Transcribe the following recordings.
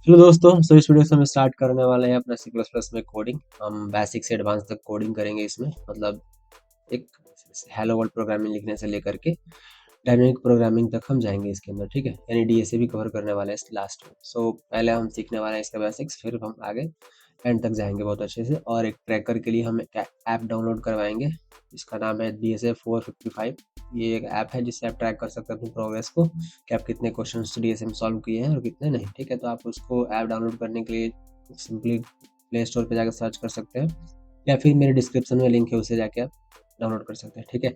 Hello दोस्तों, इस video से हम स्टार्ट करने वाले हैं अपना सी प्लस प्लस में कोडिंग। हम बेसिक से एडवांस तक कोडिंग करेंगे इसमें। मतलब एक हेलो वर्ल्ड प्रोग्रामिंग लिखने से लेकर के डायनेमिक प्रोग्रामिंग तक हम जाएंगे इसके अंदर, ठीक है। यानी डीएसए भी कवर करने वाले हैं इस लास्ट में। पहले हम सीखने वाले हैं इसका बेसिक्स, फिर हम आगे एंड तक जाएंगे बहुत अच्छे से। और एक ट्रैकर के लिए हम एक ऐप डाउनलोड करवाएंगे जिसका नाम है DSA 455। ये एक ऐप है जिससे आप ट्रैक कर सकते हैं अपनी प्रोग्रेस को कि आप कितने क्वेश्चन डीएसए में सॉल्व किए हैं और कितने नहीं, ठीक है। तो आप उसको ऐप डाउनलोड करने के लिए सिंपली प्ले स्टोर पे जाकर सर्च कर सकते हैं, या फिर मेरे डिस्क्रिप्शन में लिंक है, उसे जाके आप डाउनलोड कर सकते हैं, ठीक है।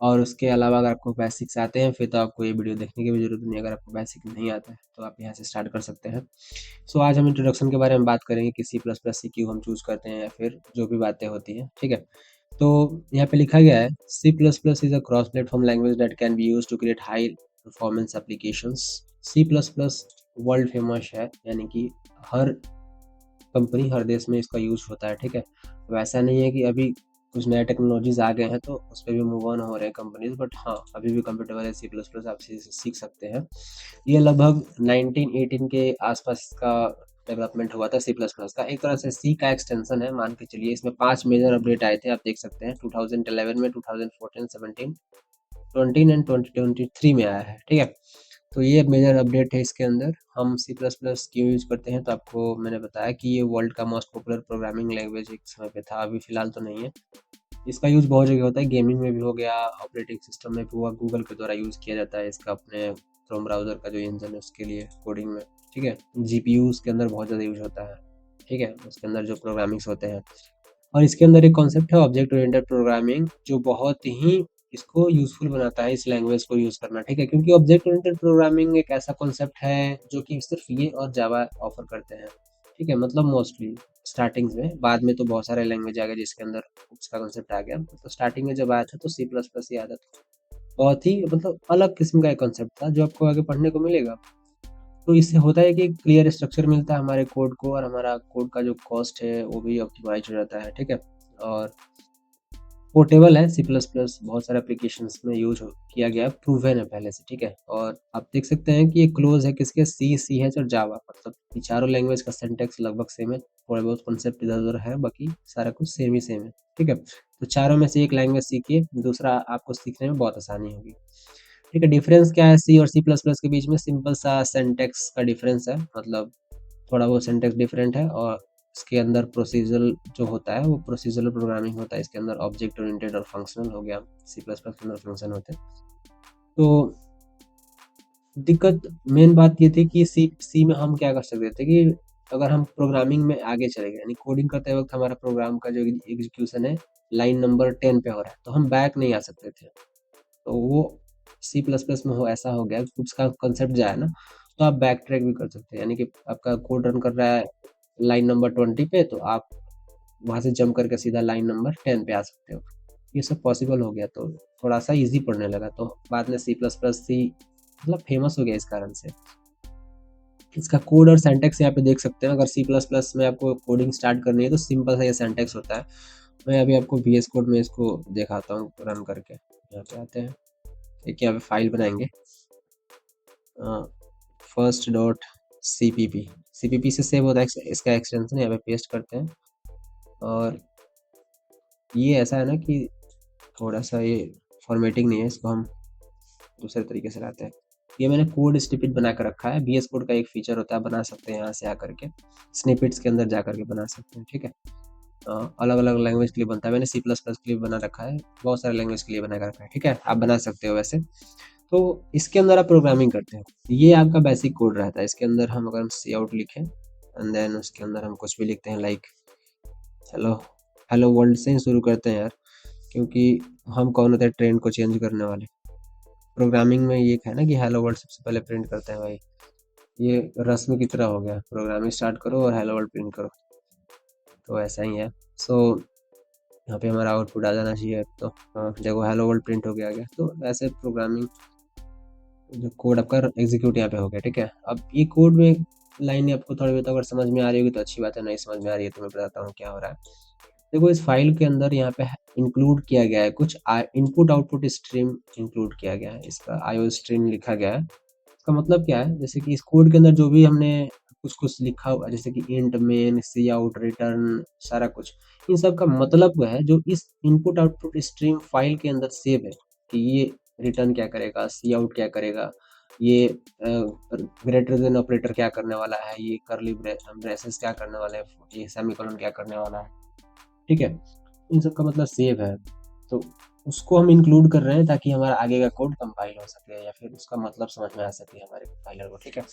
और उसके अलावा अगर आपको बेसिक्स आते हैं फिर तो आपको ये वीडियो देखने की भी ज़रूरत नहीं है। अगर आपको बेसिक नहीं आता है तो आप यहाँ से स्टार्ट कर सकते हैं। आज हम इंट्रोडक्शन के बारे में बात करेंगे कि सी प्लस प्लस सी क्यों हम चूज़ करते हैं या फिर जो भी बातें होती हैं, ठीक है। तो यहाँ पे लिखा गया है, C plus plus is a cross platform language that can be used to create high performance applications. C plus plus world famous है, यानी कि हर कंपनी हर देश में इसका यूज़ होता है, ठीक है। तो ऐसा नहीं है कि अभी कुछ नए टेक्नोलॉजीज़ आ गए हैं तो उस पे भी मूव ऑन हो रहे हैं कंपनीज़, बट हाँ, अभी भी कंफर्टेबल है सी प्लस प्लस, आप सीख सकते हैं। ये लगभग 1918 के आसपास इसका डेवलपमेंट हुआ था सी प्लस प्लस का। एक तरह से सी का एक्सटेंशन है, मान के चलिए। इसमें 5 मेजर अपडेट आए थे, आप देख सकते हैं 2011 में, 2014, 17, 20 एंड 2023 में आया है, ठीक है। तो ये मेजर अपडेट है इसके अंदर। हम सी प्लस प्लस क्यों यूज़ करते हैं, तो आपको मैंने बताया कि ये वर्ल्ड का मोस्ट पॉपुलर प्रोग्रामिंग लैंग्वेज एक समय पे था, अभी फ़िलहाल तो नहीं है। इसका यूज़ बहुत जगह होता है, गेमिंग में भी हो गया, ऑपरेटिंग सिस्टम में भी हुआ, गूगल के द्वारा यूज़ किया जाता है इसका अपने क्रोम ब्राउज़र का जो इंजन है उसके लिए कोडिंग में, ठीक है। जीपीयूज़ के अंदर बहुत ज़्यादा यूज़ होता है, ठीक है, उसके अंदर जो प्रोग्रामिंग्स होते हैं। और इसके अंदर एक कॉन्सेप्ट है ऑब्जेक्ट ओरिएंटेड प्रोग्रामिंग, जो बहुत ही इसको यूज़फुल बनाता है इस लैंग्वेज को यूज़ करना, ठीक है। क्योंकि ऑब्जेक्ट ओरिएंटेड प्रोग्रामिंग एक ऐसा कॉन्सेप्ट है जो कि सिर्फ ये और जावा ऑफर करते हैं, ठीक है। मतलब मोस्टली स्टार्टिंग्स में, बाद में तो बहुत सारे लैंग्वेज आ गए जिसके अंदर उसका कॉन्सेप्ट आ गया। तो स्टार्टिंग में जब आया था तो सी प्लस प्लस ही आया था। बहुत ही मतलब अलग किस्म का एक कॉन्सेप्ट था जो आपको आगे पढ़ने को मिलेगा। तो इससे होता है कि क्लियर स्ट्रक्चर मिलता है हमारे कोड को, और हमारा कोड का जो कॉस्ट है वो भी ऑप्टिमाइज हो जाता है, ठीक है। और पोर्टेबल है सी प्लस प्लस, बहुत सारे एप्लीकेशंस में यूज किया गया, प्रूवन है पहले से, ठीक है। और आप देख सकते हैं कि ये क्लोज है किसके, सी एच और जावा। मतलब ये चारों लैंग्वेज का सिंटैक्स लगभग सेम है, थोड़े बहुत कॉन्सेप्ट इधर उधर है, बाकी सारा कुछ सेम ही सेम है, ठीक है। तो चारों में से एक लैंग्वेज सीखिए, दूसरा आपको सीखने में बहुत आसानी होगी, ठीक है। डिफरेंस क्या है सी और सी प्लस प्लस के बीच में? सिंपल सा सिंटैक्स का डिफरेंस है, मतलब थोड़ा बहुत सिंटैक्स डिफरेंट है। और इसके अंदर प्रोसीजरल जो होता है वो प्रोसीजरल प्रोग्रामिंग होता है। इसके अंदर ऑब्जेक्ट ओरिएंटेड और फंक्शनल हो गया, सी प्लस प्लस के अंदर फंक्शन होते हैं। तो दिक्कत, मेन बात ये थी कि सी में हम क्या कर सकते थे कि अगर हम प्रोग्रामिंग में आगे चले गए, यानी कोडिंग करते वक्त हमारा प्रोग्राम का जो एग्जीक्यूशन है लाइन नंबर 10 पे हो रहा है, तो हम बैक नहीं आ सकते थे। तो वो सी प्लस प्लस में हो ऐसा हो गया, उसका कंसेप्ट जो है ना, तो आप बैक ट्रैक भी कर सकते हैं। यानी कि आपका कोड रन कर रहा है लाइन नंबर 20 पे, तो आप वहाँ से जंप करके सीधा लाइन नंबर 10 पे आ सकते हो। ये सब पॉसिबल हो गया, तो थोड़ा सा इजी पढ़ने लगा। तो बाद में सी प्लस प्लस सी मतलब फेमस हो गया इस कारण से। इसका कोड और सिंटैक्स यहाँ पे देख सकते हैं। अगर सी प्लस प्लस में आपको कोडिंग स्टार्ट करनी है तो सिंपल सा ये सिंटैक्स होता है। मैं अभी आपको VS कोड में इसको दिखाता हूँ रन करके। यहाँ पे आते हैं, एक यहाँ पे फाइल बनाएंगे, फर्स्ट डॉट CPP से सेव होता है इसका एक्सटेंशन, यहाँ पे पेस्ट करते हैं। और ये ऐसा है ना कि थोड़ा सा ये फॉर्मेटिंग नहीं है, इसको हम दूसरे तरीके से लाते हैं। ये मैंने कोड स्निपेट बना कर रखा है। VS कोड का एक फीचर होता है, बना सकते हैं यहाँ से आकर के, स्निपेट्स के अंदर जा करके बना सकते हैं, ठीक है। अलग अलग लैंग्वेज के लिए बनता है, मैंने सी प्लस प्लस के लिए बना रखा है, बहुत सारे लैंग्वेज के लिए बना कर रखा है, ठीक है। आप बना सकते हो वैसे। तो इसके अंदर आप प्रोग्रामिंग करते हैं, ये आपका बेसिक कोड रहता है। इसके अंदर हम अगर हम सी आउट लिखें एंड देन उसके अंदर हम कुछ भी लिखते हैं, लाइक हेलो हेलो वर्ल्ड से ही शुरू करते हैं यार, क्योंकि हम कौन होते हैं ट्रेंड को चेंज करने वाले। प्रोग्रामिंग में ये है ना कि हेलो वर्ल्ड सबसे पहले प्रिंट करते हैं भाई, ये रस्म की तरह हो गया, प्रोग्रामिंग स्टार्ट करो और हेलो वर्ल्ड प्रिंट करो। तो ऐसा ही है। सो यहाँ पे हमारा आउटपुट आ जाना चाहिए। तो देखो हेलो वर्ल्ड प्रिंट हो गया। तो ऐसे प्रोग्रामिंग जो कोड आपका एग्जीक्यूट यहाँ पे हो गया, ठीक है। अब ये कोड में लाइन आपको थोड़ी बहुत अगर समझ में आ रही होगी तो अच्छी बात है, नहीं समझ में आ रही है तो मैं बताता हूँ क्या हो रहा है। देखो इस फाइल के अंदर यहाँ पे इंक्लूड किया गया है कुछ इनपुट आउटपुट स्ट्रीम इंक्लूड किया गया है, इसका IO स्ट्रीम लिखा गया है। इसका मतलब क्या है, जैसे कि इस कोड के अंदर जो भी हमने कुछ लिखा हुआ है, जैसे कि इंट, मेन, सी आउट, रिटर्न, सारा कुछ। इन सब का मतलब वो है जो इस इनपुट आउटपुट स्ट्रीम फाइल के अंदर सेव है, कि ये रिटर्न क्या करेगा, सी आउट क्या करेगा, ये ग्रेटर देन ऑपरेटर क्या करने वाला है, ये कर्ली ब्रेसेस क्या करने वाले हैं, ये सेमीकोलन क्या करने वाला है, ठीक है। इन सब का मतलब सेव है, तो उसको हम इंक्लूड कर रहे हैं ताकि हमारा आगे का कोड कंपाइल हो सके या फिर उसका मतलब समझ में आ सके हमारे कंपाइलर को, ठीक है।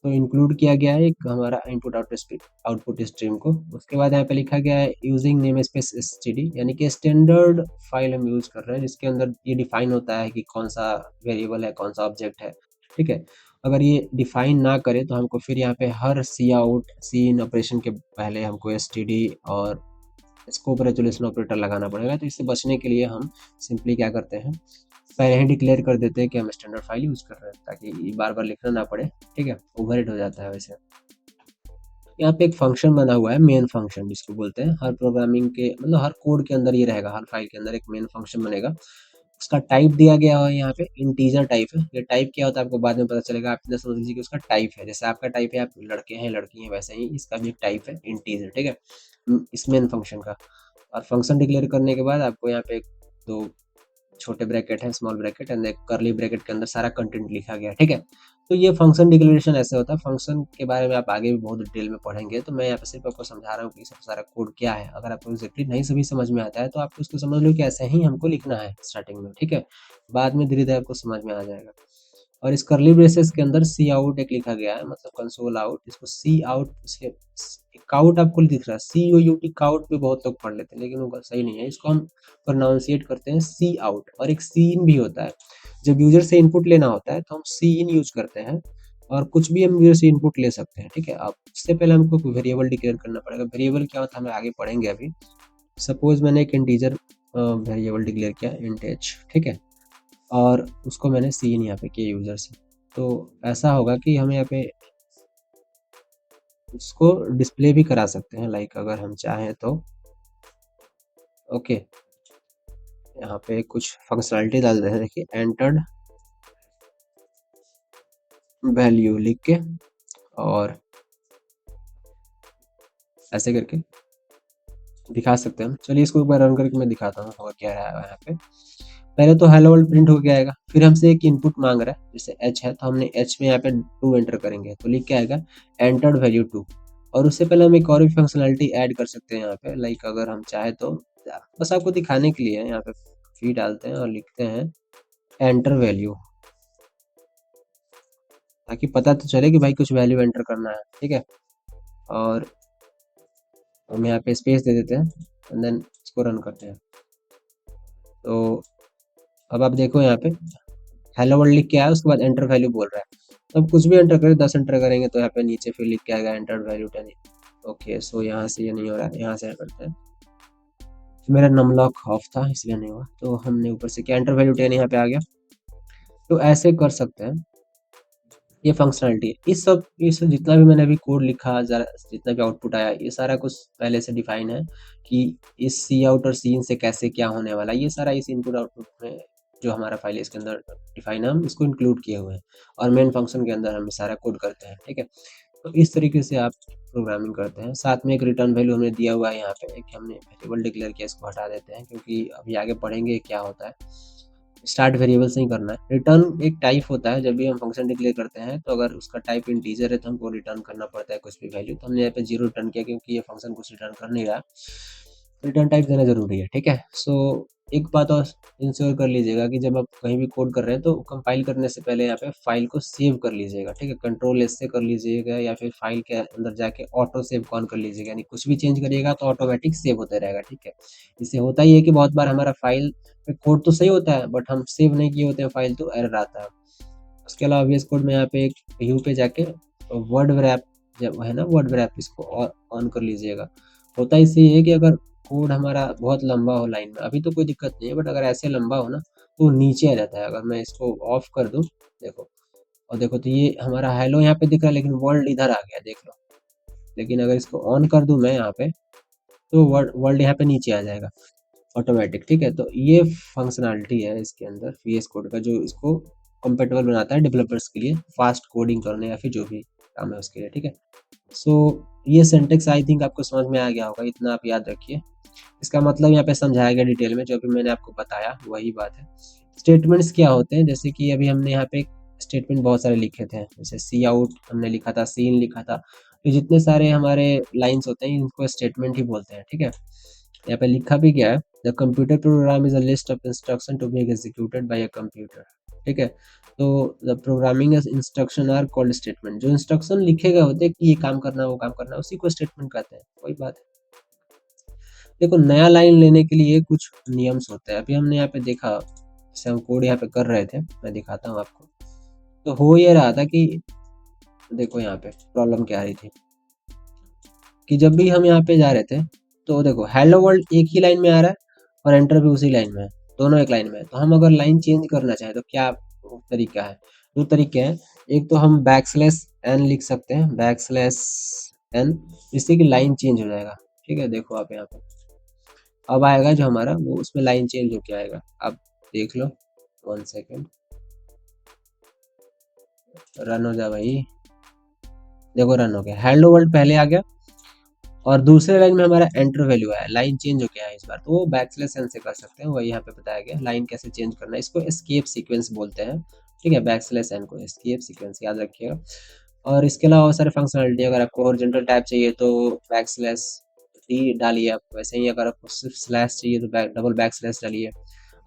तो इंक्लूड किया गया है एक हमारा इनपुट आउटपुट स्ट्रीम को। उसके बाद यहाँ पे लिखा गया है यूजिंग नेम स्पेस std, यानी कि स्टैंडर्ड फाइल हम यूज कर रहे हैं जिसके अंदर ये डिफाइन होता है कि कौन सा वेरिएबल है, कौन सा ऑब्जेक्ट है, ठीक है। अगर ये डिफाइन ना करे तो हमको फिर यहाँ पे हर सी आउट सी इन ऑपरेशन के पहले हमको std और स्कोप रेजोल्यूशन ऑपरेटर लगाना पड़ेगा। तो इससे बचने के लिए हम सिंपली क्या करते हैं, पहले ही डिक्लेयर कर देते हैं कि हम स्टैंडर्ड फाइल यूज कर रहे हैं ताकि बार बार लिखना ना पड़े, ठीक है। ओवरहेड हो जाता है वैसे। यहाँ पे एक फंक्शन बना हुआ है मेन फंक्शन जिसको बोलते हैं, हर प्रोग्रामिंग के मतलब हर कोड के अंदर ये रहेगा, हर फाइल के अंदर एक मेन फंक्शन बनेगा। उसका टाइप दिया गया है यहाँ पे इंटीजर टाइप है। ये टाइप क्या होता है आपको बाद में पता चलेगा, आप इतना समझ लीजिए कि उसका टाइप है, जैसे आपका टाइप है आप लड़के हैं लड़की हैं वैसे ही इसका भी एक टाइप है इंटीजर, ठीक है, इस मेन फंक्शन का। और फंक्शन डिक्लेयर करने के बाद आपको यहाँ पे दो छोटे ब्रैकेट है, स्मॉल ब्रैकेट एंड एक कर्ली ब्रैकेट के अंदर सारा कंटेंट लिखा गया, ठीक है। तो ये फंक्शन डिक्लेरेशन ऐसे होता है। फंक्शन के बारे में आप आगे भी बहुत डिटेल में पढ़ेंगे, तो मैं यहाँ पे सिर्फ आपको समझा रहा हूँ कि सब सारा कोड क्या है। अगर आपको एग्जैक्टली नहीं सभी समझ में आता है तो आप उसको समझ लो कि ऐसे ही हमको लिखना है स्टार्टिंग में, ठीक है। बाद में धीरे धीरे आपको समझ में आ जाएगा। और इस कर्ली ब्रेसेस के अंदर सी आउट एक लिखा गया है, मतलब कंसोल आउट, इसको सी आउट, काउट आपको दिख रहा है, सी ओ यू टी काउट भी बहुत लोग पढ़ लेते हैं लेकिन वो सही नहीं है, इसको हम प्रोनाउंसिएट करते हैं सी आउट। और एक सी इन भी होता है, जब यूजर से इनपुट लेना होता है तो हम सी इन यूज करते हैं, और कुछ भी हम यूजर से इनपुट ले सकते हैं, ठीक है। अब उससे पहले हमको वेरिएबल डिक्लेयर करना पड़ेगा। वेरिएबल क्या होता है हमें आगे पढ़ेंगे अभी। सपोज मैंने एक इंटीजर वेरिएबल डिक्लेयर किया इंट एच, ठीक है, और उसको मैंने सी इन यहाँ पे किया यूजर से, तो ऐसा होगा कि हमें यहाँ पे उसको डिस्प्ले भी करा सकते हैं, लाइक अगर हम चाहें तो। ओके, यहाँ पे कुछ फंक्शनलिटी डाल देते हैं, देखिए एंटर्ड वैल्यू लिख के और ऐसे करके दिखा सकते हैं हम। चलिए इसको एक बार रन करके मैं दिखाता हूँ और क्या है यहाँ पे। पहले तो हेलो वर्ल्ड प्रिंट होके आएगा, फिर हमसे एक इनपुट मांग रहा है, जैसे एच है तो हमने एच में यहाँ पे 2 एंटर करेंगे तो लिख के आएगा एंटर्ड वैल्यू 2। और उससे पहले हम एक और भी फंक्शनलिटी ऐड कर सकते हैं यहाँ पे, लाइक अगर हम चाहे तो, बस आपको दिखाने के लिए यहाँ पे फी डालते हैं और लिखते हैं एंटर वैल्यू, ताकि पता तो चले कि भाई कुछ वैल्यू एंटर करना है, ठीक है। और हम यहाँ पे स्पेस दे देते हैं एंड देन इसको रन करते हैं। तो अब आप देखो यहाँ पे हेलो वर्ल्ड लिख के आया, उसके बाद एंटर वैल्यू बोल रहा है। तो अब कुछ भी एंटर करें, 10 एंटर करेंगे तो यहाँ पे नीचे फिर लिख के आएगा एंटर वैल्यू 10। ओके, सो यहाँ से ये नहीं हो रहा है, यहाँ से करते हैं। मेरा नमलॉक ऑफ था इसलिए नहीं हुआ, तो हमने ऊपर से क्या एंटर वैल्यू 10 यहाँ पे आ गया। तो ऐसे कर सकते हैं, ये फंक्शनलिटी है। इस जितना भी मैंने अभी कोड लिखा, जितना भी आउटपुट आया, ये सारा कुछ पहले से डिफाइन है कि इस सी आउट और सी इन से कैसे क्या होने वाला है। ये सारा इस इनपुट आउटपुट में जो हमारा फाइल है इसके अंदर डिफाइन है, हम इसको इंक्लूड किए हुए हैं और मेन फंक्शन के अंदर हम सारा कोड करते हैं, ठीक है। तो इस तरीके से आप प्रोग्रामिंग करते हैं। साथ में एक रिटर्न वैल्यू हमने दिया हुआ है यहाँ पे, एक हमने वेरिएबल डिक्लेयर किया, इसको हटा देते हैं क्योंकि अभी आगे पढ़ेंगे क्या होता है। स्टार्ट वेरिएबल से ही करना है। रिटर्न एक टाइप होता है, जब भी हम फंक्शन डिक्लेयर करते हैं तो अगर उसका टाइप इंटीजर है तो हमको रिटर्न करना पड़ता है कुछ भी वैल्यू। तो हमने यहाँ पे 0 रिटर्न किया क्योंकि ये फंक्शन कुछ रिटर्न कर नहीं रहा, रिटर्न टाइप देना जरूरी है, ठीक है। सो एक बात और इंश्योर कर लीजिएगा कि जब आप कहीं भी कोड कर रहे हैं तो कंपाइल करने से पहले यहाँ पे फाइल को सेव कर लीजिएगा, ठीक है। कंट्रोल एस से कर लीजिएगा या फिर फाइल के अंदर जाके ऑटो सेव ऑन कर लीजिएगा, यानी कुछ भी चेंज करिएगा तो ऑटोमेटिक सेव होता रहेगा, ठीक है। इससे होता ही है कि बहुत बार हमारा फाइल में कोड तो सही होता है बट हम सेव नहीं किए होते हैं फाइल, तो एरर आता है। उसके अलावा VS कोड में यहाँ पे एक व्यू पे जाके वर्ड रैप जब है ना, वर्ड रैप इसको ऑन कर लीजिएगा। होता इससे ये है कि अगर कोड हमारा बहुत लंबा हो लाइन में, अभी तो कोई दिक्कत नहीं है बट अगर ऐसे लंबा हो ना तो नीचे आ जाता है। अगर मैं इसको ऑफ कर दूं, देखो, और देखो तो ये हमारा हेलो यहाँ पे दिख रहा है लेकिन वर्ल्ड इधर आ गया, देख लो। लेकिन अगर इसको ऑन कर दूं मैं यहाँ पे तो वर्ल्ड यहाँ पे नीचे आ जाएगा ऑटोमेटिक, ठीक है। तो ये फंक्शनलिटी है इसके अंदर VS कोड का जो इसको कंपेटेबल बनाता है डेवलपर्स के लिए फास्ट कोडिंग करने या फिर जो भी काम है उसके लिए, ठीक है। सो ये सिंटेक्स आई थिंक आपको समझ में आ गया होगा, इतना आप याद रखिए। इसका मतलब यहाँ पे समझाया गया डिटेल में, जो भी मैंने आपको बताया वही बात है। स्टेटमेंट्स क्या होते हैं, जैसे कि अभी हमने यहाँ पे स्टेटमेंट बहुत सारे लिखे थे, जैसे सी आउट हमने लिखा था, सीन लिखा था, तो जितने सारे हमारे लाइन्स होते हैं इनको स्टेटमेंट ही बोलते हैं, ठीक है। यहाँ पे लिखा भी गया है, the computer program is a list of instruction to be executed by a computer, ठीक है। तो the programming instruction are called statement, जो इंस्ट्रक्शन लिखे गए होते हैं कि ये काम करना वो काम करना, उसी को स्टेटमेंट कहते हैं, वही बात है। देखो नया लाइन लेने के लिए कुछ नियम्स होते हैं, अभी हमने यहाँ पे देखा, जैसे हम कोड यहाँ पे कर रहे थे, मैं दिखाता हूँ आपको। तो हो ये रहा था कि देखो यहाँ पे प्रॉब्लम क्या आ रही थी कि जब भी हम यहाँ पे जा रहे थे, तो देखो हेलो वर्ल्ड एक ही लाइन में आ रहा है और एंटर भी उसी लाइन में है, दोनों एक लाइन में है। तो हम अगर लाइन चेंज करना चाहें तो क्या तरीका है? दो तरीके हैं, एक तो हम बैकस्लैश एन लिख सकते हैं, बैकस्लैश एन, जिससे कि लाइन चेंज हो जाएगा, ठीक है। देखो आप यहाँ पे अब आएगा जो हमारा वो, उसमें लाइन चेंज होके आएगा, आप देख लो। 1 सेकेंड, रन हो जा भाई, देखो रन हो गया, हेलो वर्ल्ड पहले आ गया और दूसरे लाइन में हमारा एंटर वैल्यू आया, लाइन चेंज हो गया है इस बार। तो वो बैकस्लैश एन से कर सकते हैं, वही यहाँ पे बताया गया लाइन कैसे चेंज करना है, इसको एस्केप सीक्वेंस बोलते हैं, ठीक है। बैकस्लैश एन को एस्केप सीक्वेंस याद रखिएगा। और इसके अलावा बहुत सारे फंक्शनलिटी, अगर आपको हॉरिजॉन्टल टाइप चाहिए तो बैकस्लैश डी डालिए आप, वैसे ही अगर आपको सिर्फ स्लैश चाहिए तो डबल बैकस्लैश डालिए,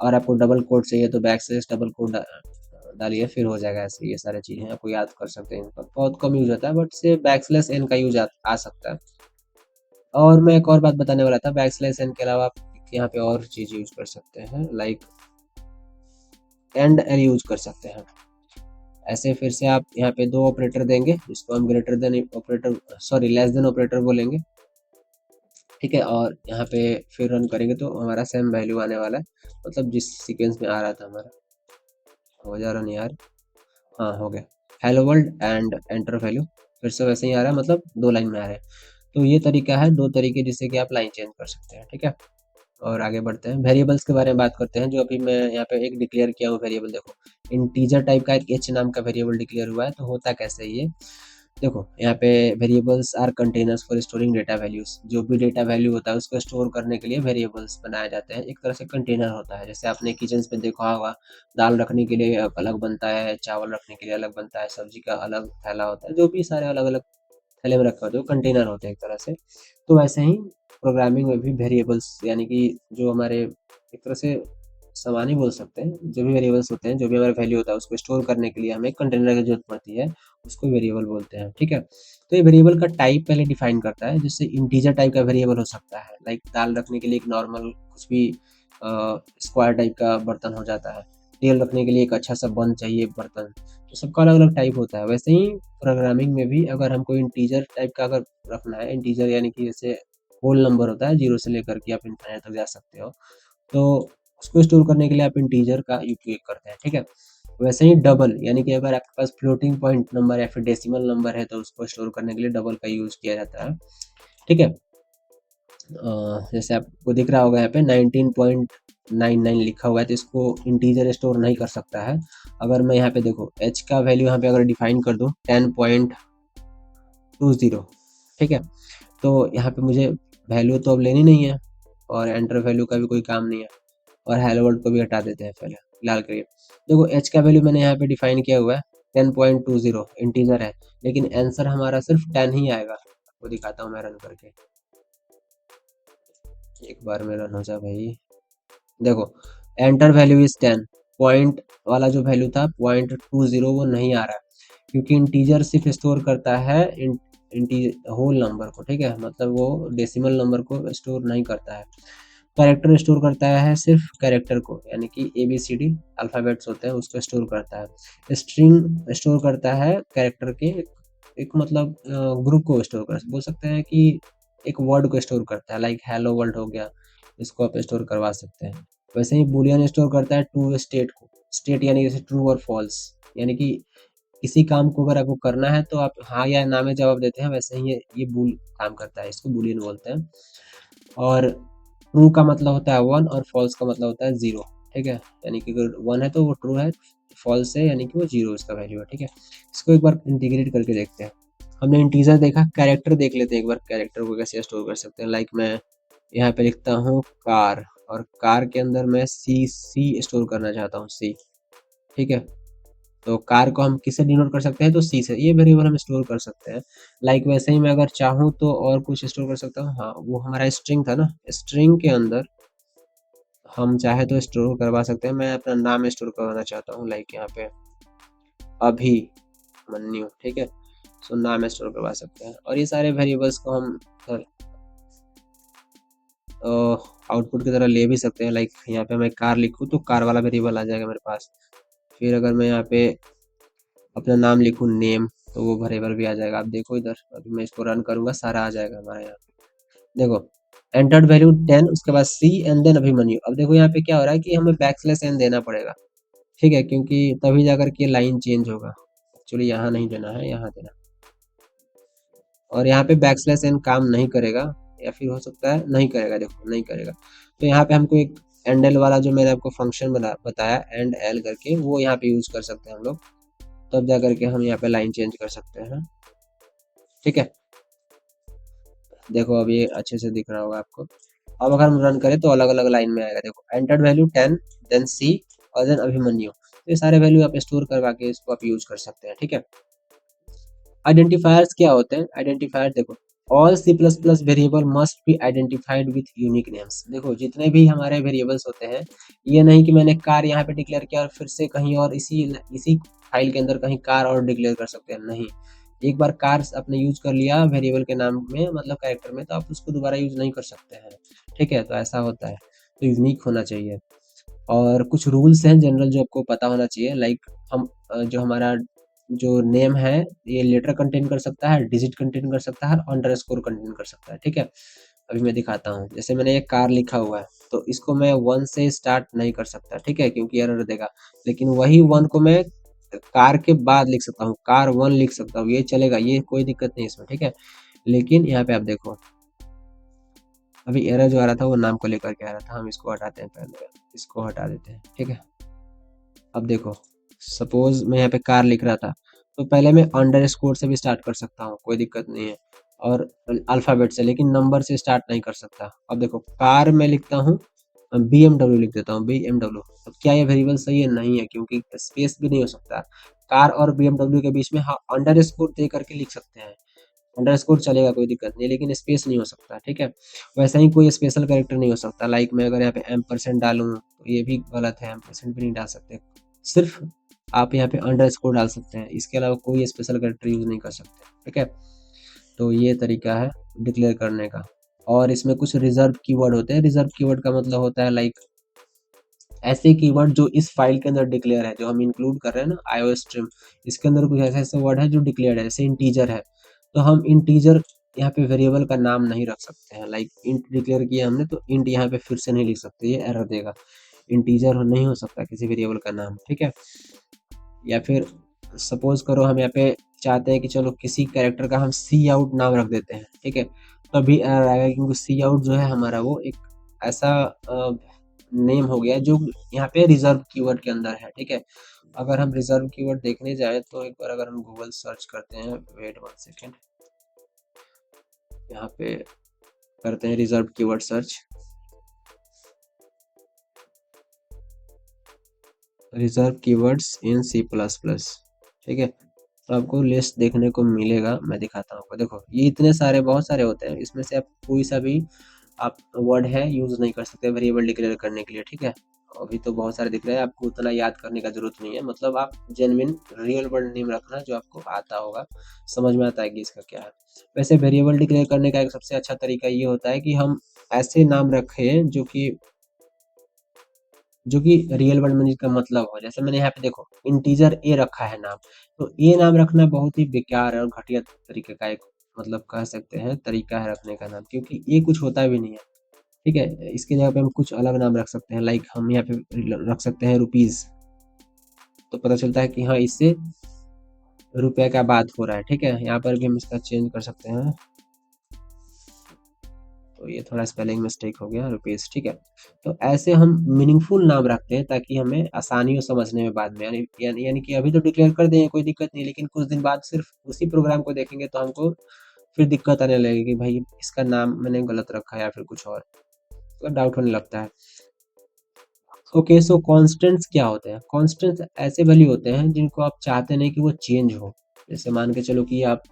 और आपको डबल कोड चाहिए तो बैकस्लैश डबल कोड डालिए, फिर हो जाएगा। ऐसे ये सारी चीज़ें आपको याद कर सकते हैं, इनका बहुत कम यूज होता है, बट से बैकस्लैश एन का यूज आ सकता है। और मैं एक और बात बताने वाला था, बैकस्लैश एन के अलावा आप यहाँ पे और चीज़ यूज कर सकते हैं, लाइक एंड एल यूज कर सकते हैं। ऐसे फिर से आप यहाँ पे दो ऑपरेटर देंगे, जिसको हम greater than operator, sorry less than operator बोलेंगे, ठीक है। और यहाँ पे फिर रन करेंगे तो हमारा सेम वैल्यू आने वाला है, मतलब जिस सीक्वेंस में आ रहा था हमारा। हो जा रहा नहीं यार, हाँ हो गया, hello world and enter value, फिर से वैसे ही आ रहा है, मतलब दो लाइन में आ रहा है। तो ये तरीका है, दो तरीके जिससे कि आप लाइन चेंज कर सकते हैं, ठीक है। और आगे बढ़ते हैं, वेरिएबल्स के बारे में बात करते हैं, जो अभी मैं यहाँ पे एक डिक्लेयर किया हूँ वेरिएबल। देखो इंटीजर टाइप का एक एच नाम का वेरिएबल डिक्लेयर हुआ है, तो होता कैसे है ये, देखो यहाँ पे variables are containers for storing data values, जो भी डेटा वैल्यू होता है उसको स्टोर करने के लिए वेरिएबल्स बनाए जाते हैं, एक तरह से कंटेनर होता है। जैसे आपने किचन पे देखा होगा, दाल रखने के लिए अलग बनता है, चावल रखने के लिए अलग बनता है, सब्जी का अलग थैला होता है, जो भी सारे अलग अलग थैले में रखे होते हैं वो कंटेनर होते हैं एक तरह से। तो वैसे ही प्रोग्रामिंग में भी वेरिएबल्स, यानी कि जो हमारे एक तरह से सामान ही बोल सकते हैं, जो भी वेरिएबल्स होते हैं, जो भी हमारा वैल्यू होता है उसको स्टोर करने के लिए हमें कंटेनर की जरूरत पड़ती है, उसको वेरिएबल बोलते हैं, ठीक है। तो ये वेरिएबल का टाइप पहले डिफाइन करता है, जिससे इंटीजर टाइप का वेरिएबल हो सकता है, लाइक दाल रखने के लिए एक नॉर्मल कुछ भी स्क्वायर टाइप का बर्तन हो जाता है, तेल रखने के लिए एक अच्छा सा बंद चाहिए बर्तन, तो सबका अलग अलग टाइप होता है। वैसे ही प्रोग्रामिंग में भी अगर हमको इंटीजर टाइप का अगर रखना है, इंटीजर यानी कि जैसे होल नंबर होता है, जीरो से लेकर के आप इनफाइनाइट तक जा सकते हो, तो उसको स्टोर करने के लिए आप इंटीजर का उपयोग करते हैं, ठीक है। वैसे ही डबल, यानी कि अगर आपके पास फ्लोटिंग पॉइंट नंबर या फिर डेसिमल नंबर है तो उसको स्टोर करने के लिए डबल का यूज किया जाता है, ठीक है। जैसे आपको दिख रहा होगा यहाँ पे 19.99 लिखा हुआ है, तो इसको इंटीजर स्टोर नहीं कर सकता है। अगर मैं यहाँ पे देखो h का वैल्यू यहाँ पे अगर डिफाइन कर दूँ 10.20, ठीक है, तो यहाँ पे मुझे वैल्यू तो अब लेनी नहीं है, और एंटर वैल्यू का भी कोई काम नहीं है, और हेलो वर्ल्ड को भी हटा देते हैं पहले फिलहाल के लिए। देखो h का वैल्यू मैंने यहाँ पे डिफाइन किया हुआ है 10.20, इंटीजर है, लेकिन आंसर हमारा सिर्फ 10 ही आएगा। आपको दिखाता हूँ मैं रन करके, एक बार में रन हो जाए भाई। देखो एंटर वैल्यू इज 10, पॉइंट वाला जो वैल्यू था 0.20 वो नहीं आ रहा है, क्योंकि इंटीजर सिर्फ स्टोर करता है होल नंबर को, ठीक है, मतलब वो डेसिमल नंबर को स्टोर नहीं करता है। कैरेक्टर स्टोर करता है सिर्फ कैरेक्टर को, यानी कि ABCD अल्फ़ाबेट्स होते हैं उसको स्टोर करता है। स्ट्रिंग स्टोर करता है कैरेक्टर के एक मतलब ग्रुप को स्टोर कर बोल सकते हैं, कि एक वर्ड को स्टोर करता है, लाइक हेलो वर्ल्ड हो गया, इसको आप स्टोर करवा सकते हैं। वैसे ही बूलियन स्टोर करता है टू स्टेट को, स्टेट यानी जैसे ट्रू और फॉल्स, यानी कि किसी काम को अगर आपको करना है तो आप हाँ या ना में जवाब देते हैं, वैसे ही ये बूल काम करता है, इसको बूलियन बोलते हैं। और ट्रू का मतलब होता है 1 और फॉल्स का मतलब होता है 0, ठीक है, यानी कि अगर 1 है तो वो ट्रू है, फॉल्स है यानी कि वो 0 इसका वैल्यू है, ठीक है। इसको एक बार इंटीग्रेट करके देखते हैं। हमने इंटीजर देखा, कैरेक्टर देख लेते हैं एक बार, कैरेक्टर को कैसे स्टोर कर सकते हैं। लाइक मैं यहाँ पे लिखता हूँ कार, और कार के अंदर मैं सी स्टोर करना चाहता हूँ, सी। ठीक है, तो कार को हम किससे डिनोट कर सकते हैं, तो सी से। ये वेरिएबल हम स्टोर कर सकते हैं। लाइक वैसे ही मैं अगर चाहूँ तो और कुछ स्टोर कर सकता हूँ। हाँ, वो हमारा स्ट्रिंग था ना, स्ट्रिंग के अंदर हम चाहे तो स्टोर करवा सकते हैं। मैं अपना नाम स्टोर करवाना चाहता हूँ, लाइक यहाँ पे अभिमन्यु। ठीक है, सो नाम स्टोर करवा सकते हैं। और ये सारे वेरिएबल्स को हम आउटपुट की तरह ले भी सकते हैं। लाइक यहाँ पे मैं कार लिखूँ तो कार वाला वेरिएबल आ जाएगा मेरे पास। फिर अगर मैं यहाँ पे अपना नाम लिखूँ नेम, तो वो वेरिएबल भी आ जाएगा। आप देखो इधर, अभी मैं इसको रन करूंगा, सारा आ जाएगा हमारे यहाँ पे। देखो, एंटर्ड वैल्यू 10, उसके बाद सी एंड देन अभिमन्यु। अब देखो यहाँ पे क्या हो रहा है कि हमें बैकस्लैश एन देना पड़ेगा। ठीक है, क्योंकि तभी जाकर के लाइन चेंज होगा। एक्चुअली यहाँ नहीं देना है, यहाँ देना। और यहाँ पे बैकस्लैश एन काम नहीं करेगा, या फिर हो सकता है नहीं करेगा। देखो नहीं करेगा, तो यहाँ पे हमको एक एंड एल वाला जो मैंने आपको फंक्शन बताया, एंड एल करके, वो यहाँ पे यूज कर सकते हैं हम लोग। तब जा करके हम यहाँ पे लाइन चेंज कर सकते हैं। ठीक है, देखो अब ये अच्छे से दिख रहा होगा आपको। अब अगर हम रन करें तो अलग अलग लाइन में आएगा। देखो, एंटर्ड वैल्यू 10, देन सी, और देन अभिमन्यु। तो ये सारे वैल्यू आप स्टोर करवा के इसको आप यूज कर सकते हैं। ठीक है, आइडेंटिफायर्स क्या होते हैं? आइडेंटिफायर देखो, all C plus plus variable must be identified with unique names. देखो, जितने भी हमारे वेरिएबल्स होते हैं, ये नहीं कि मैंने कार यहाँ पे डिक्लेयर किया और फिर से कहीं और इसी फाइल के अंदर कहीं कार और डिक्लेयर कर सकते हैं, नहीं। एक बार कार आपने यूज कर लिया वेरिएबल के नाम में, मतलब कैरेक्टर में, तो आप उसको दोबारा यूज नहीं कर सकते हैं। ठीक है, तो ऐसा होता है, तो यूनिक होना चाहिए। और कुछ रूल्स हैं जनरल जो आपको पता होना चाहिए। लाइक हम जो हमारा जो नेम है, ये लेटर कंटेन कर सकता है, डिजिट कंटेन कर सकता है, अंडरस्कोर कंटेन कर सकता है। ठीक है, अभी मैं दिखाता हूँ। जैसे मैंने ये कार लिखा हुआ है, तो इसको मैं 1 से स्टार्ट नहीं कर सकता। ठीक है, क्योंकि एरर देगा। लेकिन वही 1 को मैं कार के बाद लिख सकता हूँ, कार 1 लिख सकता हूँ, ये चलेगा, ये कोई दिक्कत नहीं इसमें। ठीक है, लेकिन यहाँ पे आप देखो, अभी एरर जो आ रहा था वो नाम को लेकर के आ रहा था। हम इसको हटाते हैं, पहले इसको हटा देते हैं। ठीक है, अब देखो, सपोज मैं यहाँ पे कार लिख रहा था, तो पहले मैं अंडरस्कोर से भी स्टार्ट कर सकता हूँ, कोई दिक्कत नहीं है, और अल्फ़ाबेट से, लेकिन नंबर से स्टार्ट नहीं कर सकता। अब देखो, कार में लिखता हूँ, BMW लिख देता हूँ, BMW। अब क्या ये वेरिएबल सही है? नहीं है, क्योंकि स्पेस भी नहीं हो सकता। कार और BMW के बीच में हाँ अंडरस्कोर दे करके लिख सकते हैं, अंडरस्कोर चलेगा, कोई दिक्कत नहीं, लेकिन स्पेस नहीं हो सकता। ठीक है, वैसा ही कोई स्पेशल कैरेक्टर नहीं हो सकता। लाइक मैं अगर यहाँ पे एम% डालूँ तो ये भी गलत है, एम% भी नहीं डाल सकते। सिर्फ आप यहाँ पे अंडरस्कोर डाल सकते हैं, इसके अलावा कोई स्पेशल कैरेक्टर यूज नहीं कर सकते। ठीक है, तो ये तरीका है डिक्लेयर करने का। और इसमें कुछ रिजर्व कीवर्ड होते हैं। रिजर्व कीवर्ड का मतलब होता है लाइक ऐसे कीवर्ड जो इस फाइल के अंदर डिक्लेयर है, जो हम इंक्लूड कर रहे हैं ना iOS स्ट्रीम, इसके अंदर कुछ ऐसे ऐसे वर्ड है जो डिक्लेयर है। जैसे इंटीजर है, तो हम इंटीजर यहाँ पे वेरिएबल का नाम नहीं रख सकते हैं। लाइक इंट डिक्लेयर किया हमने, तो इंट यहाँ पे फिर से नहीं लिख सकते, ये एरर देगा। इंटीजर नहीं हो सकता किसी वेरिएबल का नाम। ठीक है, या फिर सपोज करो हम यहाँ पे चाहते हैं कि चलो किसी कैरेक्टर का हम सी आउट नाम रख देते हैं। ठीक है, तभी एरर आएगा, क्योंकि सी आउट जो है हमारा, वो एक ऐसा नेम हो गया जो यहाँ पे रिजर्व कीवर्ड के अंदर है। ठीक है, अगर हम रिजर्व कीवर्ड देखने जाए तो एक बार अगर हम गूगल सर्च करते हैं, वेट 1 सेकेंड, यहाँ पे करते हैं reserve keyword search, reserve keywords in C++। ठीक है, तो आपको लिस्ट देखने को मिलेगा, मैं दिखाता हूँ आपको। देखो, ये इतने सारे, बहुत सारे होते हैं, इसमें से आप कोई सा भी आप वर्ड है यूज नहीं कर सकते वेरिएबल डिक्लेयर करने के लिए। ठीक है, अभी तो बहुत सारे दिख रहे हैं, आपको उतना याद करने का जरूरत नहीं है। मतलब आप जेन्युइन रियल वर्ड नेम रखना जो आपको आता होगा, समझ में आता है कि इसका क्या है। वैसे वेरिएबल डिक्लेयर करने का एक सबसे अच्छा तरीका ये होता है कि हम ऐसे नाम रखें जो कि रियल वर्ड में जिसका मतलब हो। जैसे मैंने यहाँ पे देखो इंटीजर ए रखा है नाम, तो ए नाम रखना बहुत ही बेकार है और घटिया तरीके का एक, मतलब कह सकते हैं, तरीका है रखने का नाम, क्योंकि ये कुछ होता भी नहीं है। ठीक है, इसके जगह पे हम कुछ अलग नाम रख सकते हैं। लाइक हम यहाँ पे रख सकते हैं रुपीज, तो पता चलता है कि हाँ, इससे रुपये का बात हो रहा है। ठीक है, यहाँ पर भी हम इसका चेंज कर सकते हैं। तो ये थोड़ा स्पेलिंग मिस्टेक हो गया, रुपीज़, ठीक है। तो ऐसे हम मीनिंगफुल नाम रखते हैं ताकि हमें आसानी हो समझने में बाद में, यानी कि अभी तो डिक्लेयर कर देंगे कोई दिक्कत नहीं, लेकिन कुछ दिन बाद सिर्फ उसी प्रोग्राम को देखेंगे तो हमको फिर दिक्कत आने लगेगी कि भाई इसका नाम मैंने गलत रखा है या फिर कुछ और, तो डाउट होने लगता है। ओके, सो कांस्टेंट्स क्या होते हैं? कांस्टेंट्स ऐसे वैल्यू होते हैं जिनको आप चाहते नहीं कि वो चेंज हो। जैसे मान के चलो कि आप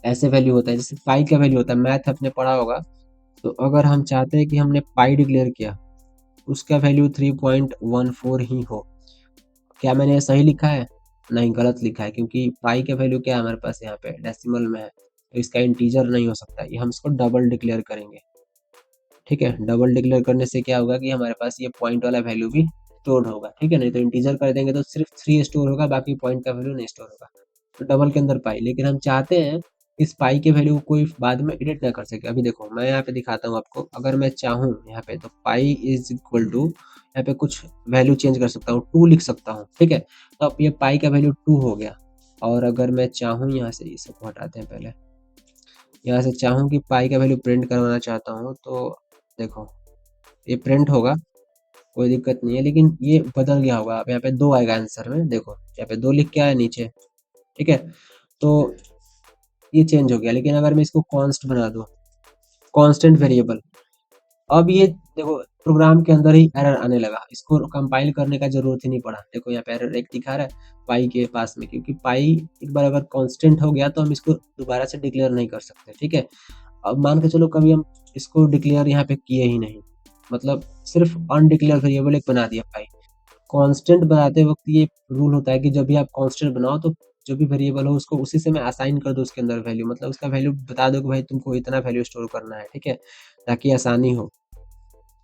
ऐसे वैल्यू होता है, जैसे पाई का वैल्यू होता है, मैथ आपने पढ़ा होगा। तो अगर हम चाहते हैं कि हमने पाई डिक्लेयर किया, उसका वैल्यू 3.14 ही हो, क्या मैंने ये सही लिखा है? नहीं, गलत लिखा है, क्योंकि पाई का वैल्यू क्या है हमारे पास यहाँ पे डेसिमल में है, तो इसका इंटीजर नहीं हो सकता, ये हम इसको डबल डिक्लेयर करेंगे। ठीक है, डबल डिक्लेयर करने से क्या होगा कि हमारे पास ये पॉइंट वाला वैल्यू भी स्टोर होगा। ठीक है, नहीं तो इंटीजर कर देंगे तो सिर्फ 3 स्टोर होगा, बाकी पॉइंट का वैल्यू नहीं स्टोर होगा। तो डबल के अंदर पाई, लेकिन हम चाहते हैं इस पाई के वैल्यू को कोई बाद में एडिट ना कर सके। अभी देखो मैं यहाँ पे दिखाता हूँ आपको, अगर मैं चाहूँ यहाँ पे तो पाई इज इक्वल टू, यहाँ पे कुछ वैल्यू चेंज कर सकता हूँ, 2 लिख सकता हूँ। ठीक है, तो अब ये पाई का वैल्यू 2 हो गया। और अगर मैं चाहूँ यहाँ से, ये सबको हटाते हैं पहले, यहाँ से चाहूँ कि पाई का वैल्यू प्रिंट करवाना चाहता हूँ, तो देखो ये प्रिंट होगा, कोई दिक्कत नहीं है, लेकिन ये बदल गया होगा। अब यहाँ पे 2 आएगा आंसर में, देखो यहाँ पे 2 लिख के आया नीचे। ठीक है, तो ये चेंज हो गया। लेकिन अगर मैं इसको कॉन्स्ट बना दूँ, कांस्टेंट वेरिएबल, अब ये देखो प्रोग्राम के अंदर ही एरर आने लगा, इसको कंपाइल करने का जरूरत ही नहीं पड़ा। देखो यहाँ पे एरर एक दिखा रहा है पाई के पास में, क्योंकि पाई एक बार अगर कांस्टेंट हो गया तो हम इसको दोबारा से डिक्लेयर नहीं कर सकते। ठीक है, अब मान के चलो कभी हम इसको डिक्लेयर यहाँ पे किए ही नहीं, मतलब सिर्फ अनडिक्लेयर वेरिएबल एक बना दिया पाई। कांस्टेंट बनाते वक्त ये रूल होता है कि जब भी आप कांस्टेंट बनाओ तो जो भी वेरिएबल हो उसको उसी से में असाइन कर दो उसके अंदर वैल्यू, मतलब उसका वैल्यू बता दो कि भाई तुमको इतना वैल्यू स्टोर करना है। ठीक है, ताकि आसानी हो।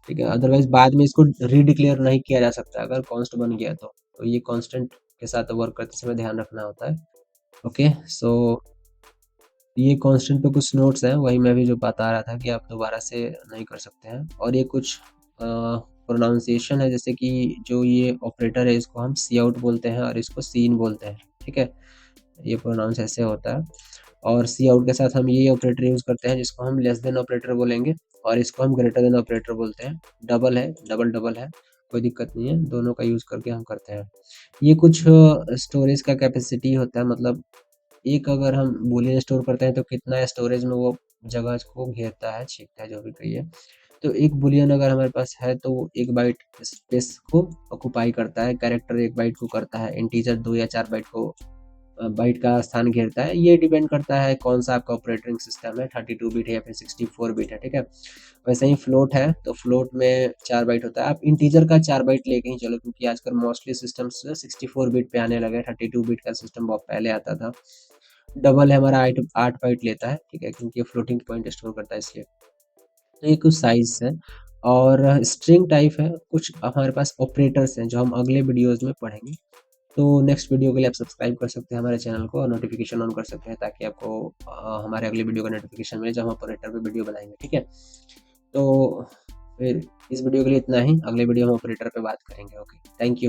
ठीक है, अदरवाइज बाद में इसको रीडिक्लेयर नहीं किया जा सकता अगर कॉन्स्ट बन गया तो ये कांस्टेंट के साथ वर्क करते समय ध्यान रखना होता है। ओके, सो ये कांस्टेंट पे कुछ नोट्स हैं, वही मैं भी जो बता रहा था कि आप दोबारा से नहीं कर सकते हैं। और ये कुछ प्रोनाउंसिएशन है, जैसे कि जो ये ऑपरेटर है इसको हम सी आउट बोलते हैं और इसको सी इन बोलते हैं। ठीक है, ये प्रोनाउंस ऐसे होता है। और सी आउट के साथ हम ये ऑपरेटर यूज़ करते हैं जिसको हम लेस देन ऑपरेटर बोलेंगे, और इसको हम ग्रेटर देन ऑपरेटर बोलते हैं। डबल है, डबल डबल है, कोई दिक्कत नहीं है, दोनों का यूज़ करके हम करते हैं। ये कुछ स्टोरेज का कैपेसिटी होता है, मतलब एक अगर हम बूलियन स्टोर करते हैं तो कितना स्टोरेज में वो जगह को घेरता है, छीनता है, जो भी कहिए। तो एक बूलियन अगर हमारे पास है तो वो 1 बाइट स्पेस को ऑक्युपाई करता है, कैरेक्टर 1 बाइट को करता है, इंटीजर 2 या 4 बाइट को बाइट का स्थान घेरता है। ये डिपेंड करता है कौन सा आपका ऑपरेटिंग सिस्टम है, 32 बिट है या फिर 64 बिट है। ठीक है, वैसे ही फ्लोट है तो फ्लोट में 4 बाइट होता है। आप इंटीजर का 4 बाइट लेके ही चलो, क्योंकि आजकल मोस्टली सिस्टम्स 64 बिट पे आने लगे, 32 बिट का सिस्टम बहुत पहले आता था। डबल है हमारा 8 बाइट लेता है। ठीक है, क्योंकि ये फ्लोटिंग पॉइंट स्टोर करता है इसलिए। तो ये कुछ साइज है। और स्ट्रिंग टाइप है, कुछ हमारे पास ऑपरेटर्स हैं जो हम अगले वीडियोज में पढ़ेंगे। तो नेक्स्ट वीडियो के लिए आप सब्सक्राइब कर सकते हैं हमारे चैनल को और नोटिफिकेशन ऑन कर सकते हैं, ताकि आपको हमारे अगले वीडियो का नोटिफिकेशन मिले जब हम ऑपरेटर पे वीडियो बनाएंगे। ठीक है, तो फिर इस वीडियो के लिए इतना ही, अगले वीडियो हम ऑपरेटर पे बात करेंगे। Okay, thank you.